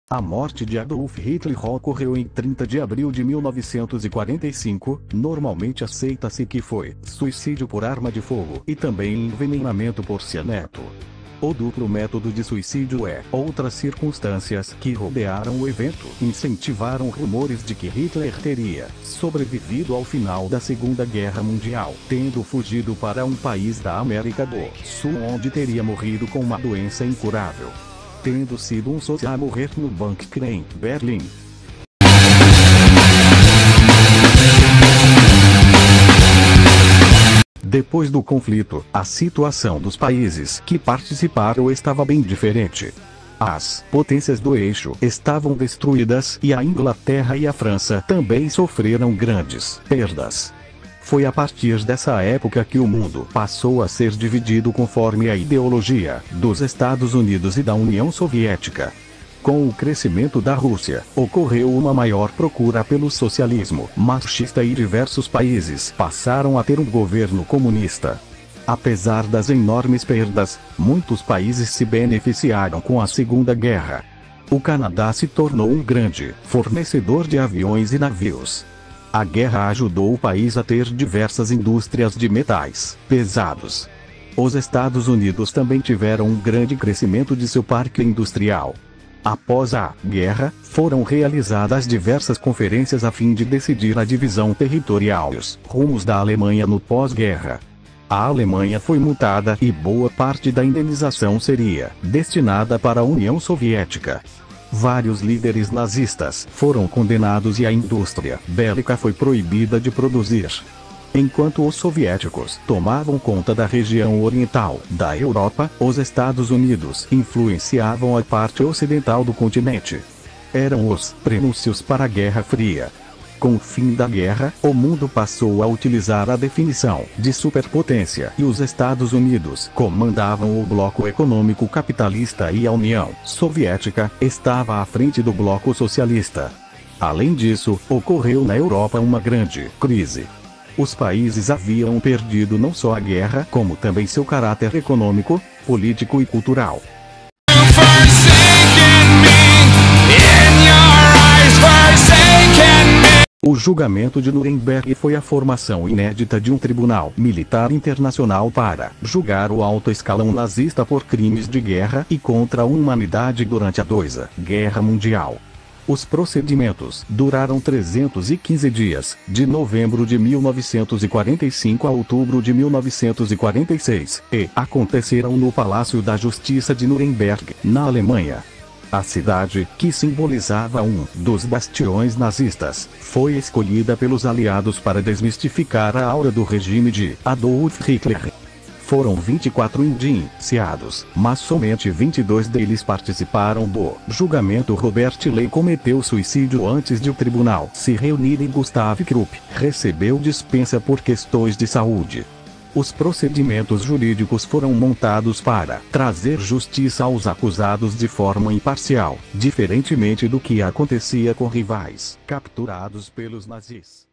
A morte de Adolf Hitler ocorreu em 30 de abril de 1945, normalmente aceita-se que foi suicídio por arma de fogo e também envenenamento por cianeto. O duplo método de suicídio é outras circunstâncias que rodearam o evento incentivaram rumores de que Hitler teria sobrevivido ao final da Segunda Guerra Mundial, tendo fugido para um país da América do Sul onde teria morrido com uma doença incurável, tendo sido um sósia a morrer no bunker em Berlim. Depois do conflito, a situação dos países que participaram estava bem diferente. As potências do eixo estavam destruídas e a Inglaterra e a França também sofreram grandes perdas. Foi a partir dessa época que o mundo passou a ser dividido conforme a ideologia dos Estados Unidos e da União Soviética. Com o crescimento da Rússia, ocorreu uma maior procura pelo socialismo marxista e diversos países passaram a ter um governo comunista. Apesar das enormes perdas, muitos países se beneficiaram com a Segunda Guerra. O Canadá se tornou um grande fornecedor de aviões e navios. A guerra ajudou o país a ter diversas indústrias de metais pesados. Os Estados Unidos também tiveram um grande crescimento de seu parque industrial. Após a guerra, foram realizadas diversas conferências a fim de decidir a divisão territorial e os rumos da Alemanha no pós-guerra. A Alemanha foi multada e boa parte da indenização seria destinada para a União Soviética. Vários líderes nazistas foram condenados e a indústria bélica foi proibida de produzir. Enquanto os soviéticos tomavam conta da região oriental da Europa, os Estados Unidos influenciavam a parte ocidental do continente. Eram os prenúncios para a Guerra Fria. Com o fim da guerra, o mundo passou a utilizar a definição de superpotência e os Estados Unidos comandavam o bloco econômico capitalista e a União Soviética estava à frente do bloco socialista. Além disso, ocorreu na Europa uma grande crise. Os países haviam perdido não só a guerra, como também seu caráter econômico, político e cultural. O julgamento de Nuremberg foi a formação inédita de um tribunal militar internacional para julgar o alto escalão nazista por crimes de guerra e contra a humanidade durante a Segunda Guerra Mundial. Os procedimentos duraram 315 dias, de novembro de 1945 a outubro de 1946, e aconteceram no Palácio da Justiça de Nuremberg, na Alemanha. A cidade, que simbolizava um dos bastiões nazistas, foi escolhida pelos aliados para desmistificar a aura do regime de Adolf Hitler. Foram 24 indiciados, mas somente 22 deles participaram do julgamento. Robert Ley cometeu suicídio antes de o tribunal se reunir e Gustav Krupp recebeu dispensa por questões de saúde. Os procedimentos jurídicos foram montados para trazer justiça aos acusados de forma imparcial, diferentemente do que acontecia com rivais capturados pelos nazis.